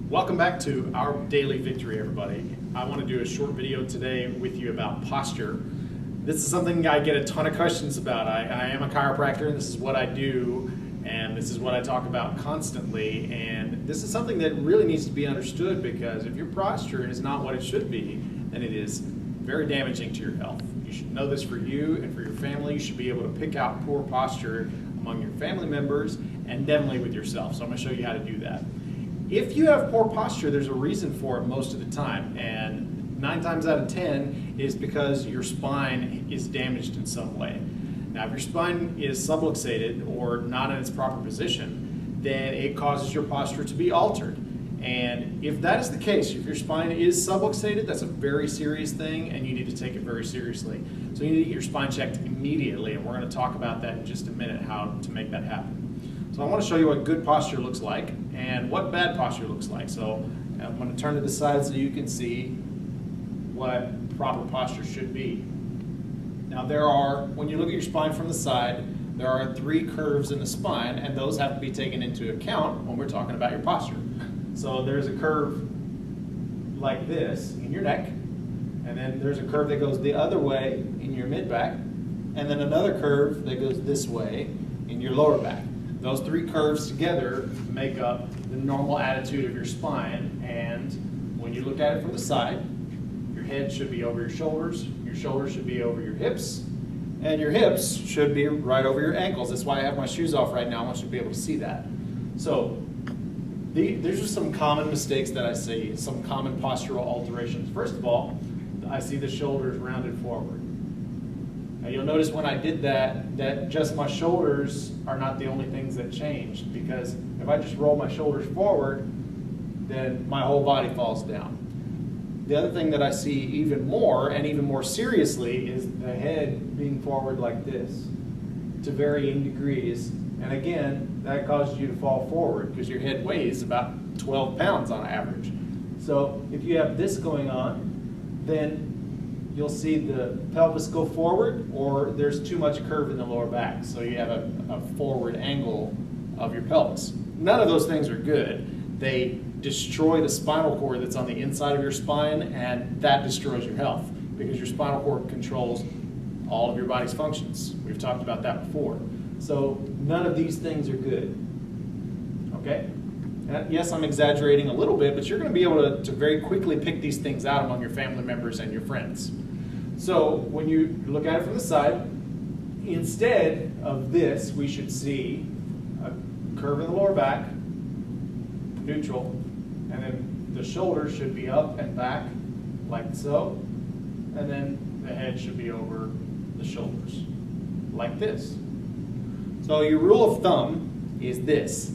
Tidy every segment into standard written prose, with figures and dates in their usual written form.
Welcome back to our daily victory, everybody. I want to do a short video today with you about posture. This is something I get a ton of questions about. I am a chiropractor, and this is what I do, and this is what I talk about constantly. And this is something that really needs to be understood, because if your posture is not what it should be, then it is very damaging to your health. You should know this for you and for your family. You should be able to pick out poor posture among your family members and definitely with yourself. So I'm going to show you how to do that. If you have poor posture, there's a reason for it most of the time, and 9 times out of 10 is because your spine is damaged in some way. Now, if your spine is subluxated or not in its proper position, then it causes your posture to be altered. And if that is the case, if your spine is subluxated, that's a very serious thing, and you need to take it very seriously. So you need to get your spine checked immediately, and we're going to talk about that in just a minute, how to make that happen. So I want to show you what good posture looks like and what bad posture looks like. So I'm going to turn to the side so you can see what proper posture should be. Now when you look at your spine from the side, there are 3 curves in the spine, and those have to be taken into account when we're talking about your posture. So there's a curve like this in your neck, and then there's a curve that goes the other way in your mid-back, and then another curve that goes this way in your lower back. Those 3 curves together make up the normal attitude of your spine, and when you look at it from the side, your head should be over your shoulders should be over your hips, and your hips should be right over your ankles. That's why I have my shoes off right now. I want you to be able to see that. So these are some common mistakes that I see, some common postural alterations. First of all, I see the shoulders rounded forward. Now you'll notice when I did that just my shoulders are not the only things that changed, because if I just roll my shoulders forward, then my whole body falls down. The other thing that I see even more, and even more seriously, is the head being forward like this to varying degrees. And again, that causes you to fall forward because your head weighs about 12 pounds on average. So if you have this going on, then you'll see the pelvis go forward, or there's too much curve in the lower back. So you have a forward angle of your pelvis. None of those things are good. They destroy the spinal cord that's on the inside of your spine, and that destroys your health because your spinal cord controls all of your body's functions. We've talked about that before. So none of these things are good. Okay? Yes, I'm exaggerating a little bit, but you're going to be able to very quickly pick these things out among your family members and your friends. So when you look at it from the side, instead of this, we should see a curve in the lower back, neutral, and then the shoulders should be up and back like so, and then the head should be over the shoulders like this. So your rule of thumb is this: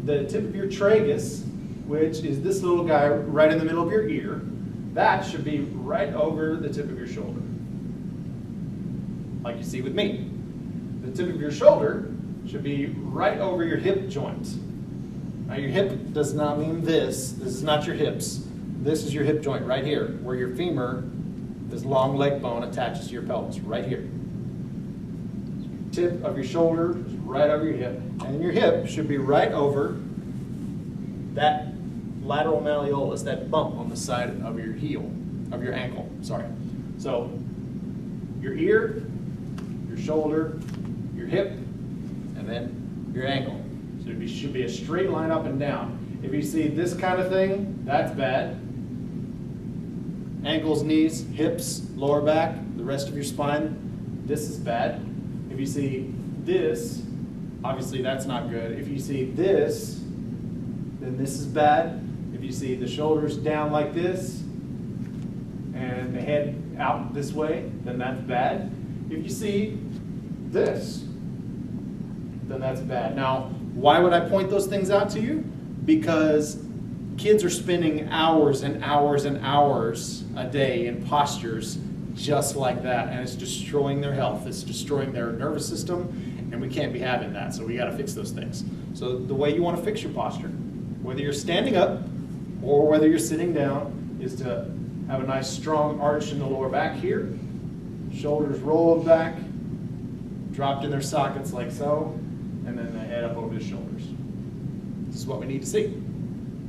the tip of your tragus, which is this little guy right in the middle of your ear, that should be right over the tip of your shoulder, like you see with me. The tip of your shoulder should be right over your hip joint. Now your hip does not mean this. This is not your hips. This is your hip joint right here, where your femur, this long leg bone, attaches to your pelvis, right here. Tip of your shoulder is right over your hip, and your hip should be right over that lateral malleolus, that bump on the side of your heel, of your ankle, sorry. So your ear, your shoulder, your hip, and then your ankle. So it should be a straight line up and down. If you see this kind of thing, that's bad. Ankles, knees, hips, lower back, the rest of your spine, this is bad. If you see this, obviously that's not good. If you see this, then this is bad. If you see the shoulders down like this and the head out this way, then that's bad. If you see this, then that's bad. Now, why would I point those things out to you? Because kids are spending hours and hours and hours a day in postures just like that, and it's destroying their health. It's destroying their nervous system, and we can't be having that, so we got to fix those things. So the way you want to fix your posture, whether you're standing up or whether you're sitting down, is to have a nice strong arch in the lower back here, shoulders rolled back, dropped in their sockets like so, and then the head up over the shoulders. This is what we need to see.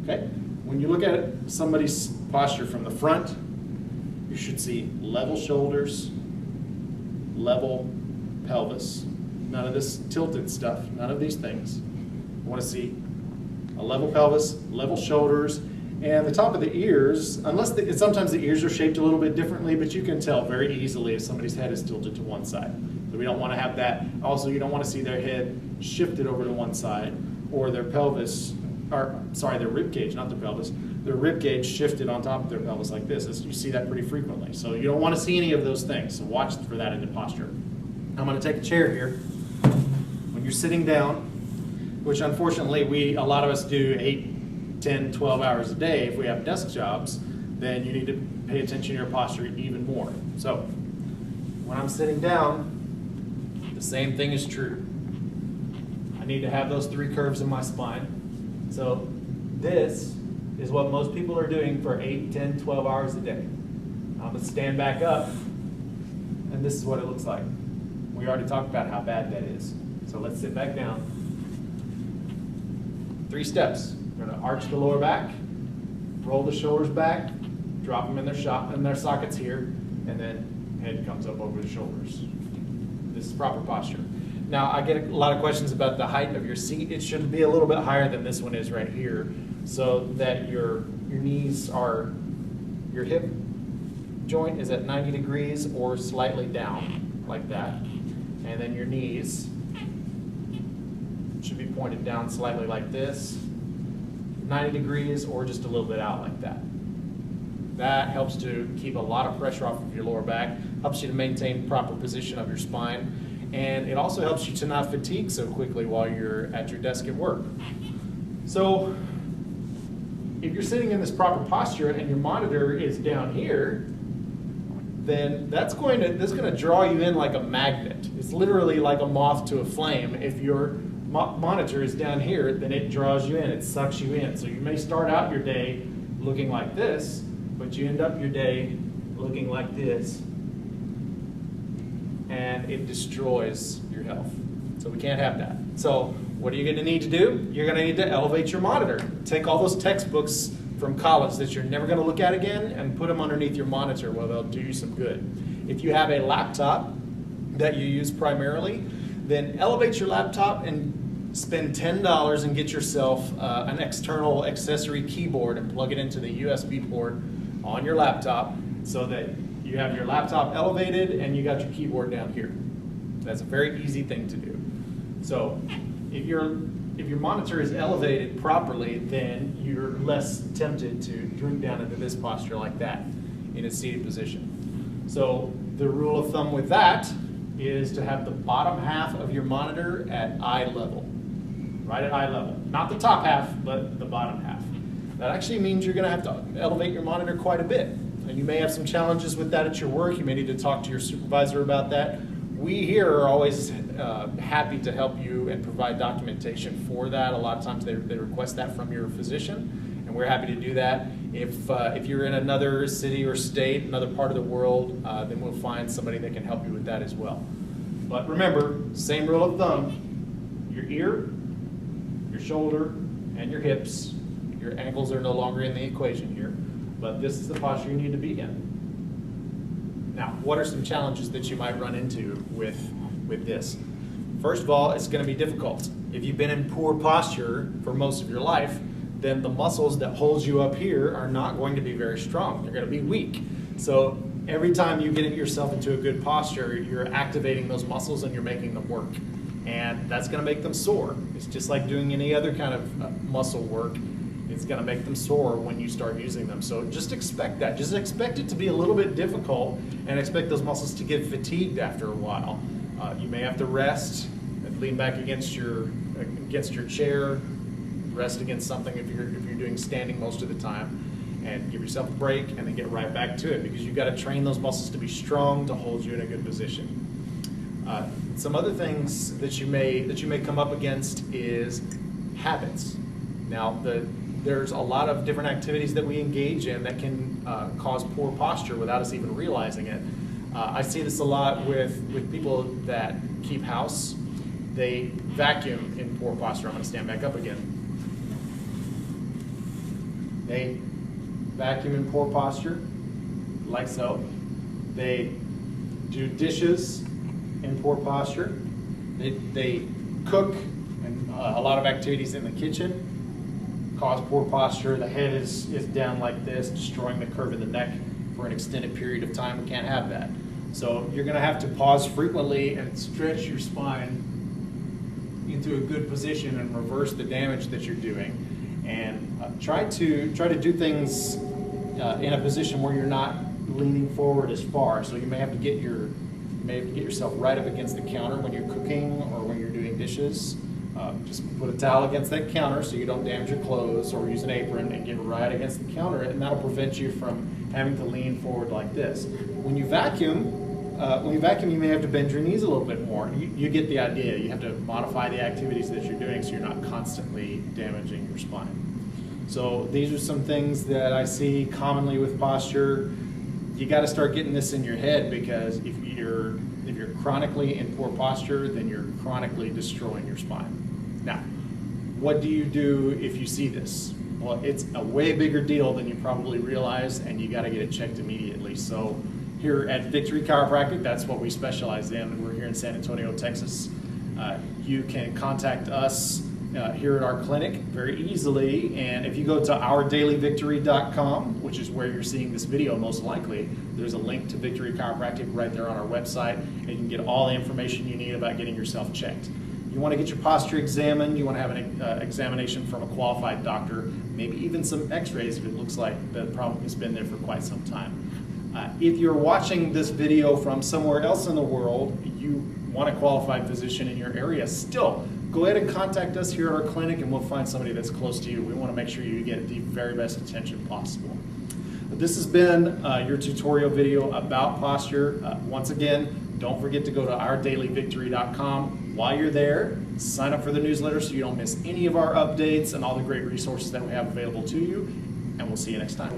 Okay? when you look at somebody's posture from the front, you should see level shoulders, level pelvis. None of this tilted stuff, none of these things. You want to see a level pelvis, level shoulders, and the top of the ears, sometimes the ears are shaped a little bit differently, but you can tell very easily if somebody's head is tilted to one side. So we don't want to have that. Also, you don't want to see their head shifted over to one side, or their pelvis, or sorry, their rib cage, not their pelvis, their rib cage shifted on top of their pelvis like this. You see that pretty frequently. So you don't want to see any of those things. So watch for that in the posture. I'm going to take a chair here. When you're sitting down, which unfortunately a lot of us do 8, 10, 12 hours a day if we have desk jobs, then you need to pay attention to your posture even more. So when I'm sitting down, the same thing is true. I need to have those 3 curves in my spine. So this is what most people are doing for 8, 10, 12 hours a day. I'm going to stand back up, and this is what it looks like. We already talked about how bad that is. So let's sit back down. 3 steps. We're going to arch the lower back, roll the shoulders back, drop them in their sockets here, and then head comes up over the shoulders. This is proper posture. Now, I get a lot of questions about the height of your seat. It should be a little bit higher than this one is right here, so that your knees are, your hip joint is at 90 degrees or slightly down, like that. And then your knees should be pointed down slightly like this, 90 degrees or just a little bit out like that. That helps to keep a lot of pressure off of your lower back, helps you to maintain proper position of your spine, and it also helps you to not fatigue so quickly while you're at your desk at work. So if you're sitting in this proper posture and your monitor is down here, then that's going to draw you in like a magnet. It's literally like a moth to a flame. If your monitor is down here, then it draws you in, it sucks you in. So you may start out your day looking like this, but you end up your day looking like this, and it destroys your health. So we can't have that. So what are you going to need to do? You're going to need to elevate your monitor. Take all those textbooks from college that you're never going to look at again and put them underneath your monitor where they'll do you some good. If you have a laptop that you use primarily, then elevate your laptop and spend $10 and get yourself an external accessory keyboard and plug it into the USB port on your laptop so that you have your laptop elevated and you got your keyboard down here. That's a very easy thing to do. So if your monitor is elevated properly, then you're less tempted to droop down into this posture like that in a seated position. So the rule of thumb with that is to have the bottom half of your monitor at eye level, right at eye level. Not the top half, but the bottom half. That actually means you're going to have to elevate your monitor quite a bit. And you may have some challenges with that at your work. You may need to talk to your supervisor about that. We here are always happy to help you and provide documentation for that. A lot of times they request that from your physician, and we're happy to do that. If you're in another city or state, another part of the world, then we'll find somebody that can help you with that as well. But remember, same rule of thumb, your ear, your shoulder, and your hips. Your ankles are no longer in the equation here, but this is the posture you need to be in. Now, what are some challenges that you might run into with this? First of all, it's going to be difficult. If you've been in poor posture for most of your life, then the muscles that hold you up here are not going to be very strong. They're going to be weak. So every time you get yourself into a good posture, you're activating those muscles and you're making them work. And that's going to make them sore. It's just like doing any other kind of muscle work. It's going to make them sore when you start using them. So just expect that. Just expect it to be a little bit difficult and expect those muscles to get fatigued after a while. You may have to rest and lean back against your chair, rest against something if you're doing standing most of the time, and give yourself a break and then get right back to it, because you've got to train those muscles to be strong to hold you in a good position. Some other things that you may come up against is habits. Now, there's a lot of different activities that we engage in that can cause poor posture without us even realizing it. I see this a lot with people that keep house. They vacuum in poor posture. I'm going to stand back up again. They vacuum in poor posture, like so. They do dishes in poor posture. They cook and a lot of activities in the kitchen cause poor posture. The head is down like this, destroying the curve of the neck for an extended period of time. We can't have that. So you're going to have to pause frequently and stretch your spine into a good position and reverse the damage that you're doing. And try to do things in a position where you're not leaning forward as far. So you may have to get yourself right up against the counter when you're cooking or when you're doing dishes. Just put a towel against that counter so you don't damage your clothes, or use an apron and get right against the counter, and that'll prevent you from having to lean forward like this. When you vacuum, you may have to bend your knees a little bit more. You get the idea. You have to modify the activities that you're doing so you're not constantly damaging your spine. So these are some things that I see commonly with posture. You got to start getting this in your head, because if you're chronically in poor posture, then you're chronically destroying your spine. Now, what do you do if you see this? Well, it's a way bigger deal than you probably realize, and you got to get it checked immediately. So here at Victory Chiropractic, that's what we specialize in. We're here in San Antonio, Texas. You can contact us here at our clinic very easily, and if you go to ourdailyvictory.com, which is where you're seeing this video most likely, there's a link to Victory Chiropractic right there on our website, and you can get all the information you need about getting yourself checked. You want to get your posture examined, you want to have an examination from a qualified doctor, maybe even some x-rays if it looks like the problem has been there for quite some time. If you're watching this video from somewhere else in the world, you want a qualified physician in your area, still go ahead and contact us here at our clinic, and we'll find somebody that's close to you. We want to make sure you get the very best attention possible. This has been your tutorial video about posture. Once again, don't forget to go to ourdailyvictory.com. While you're there, sign up for the newsletter so you don't miss any of our updates and all the great resources that we have available to you. And we'll see you next time.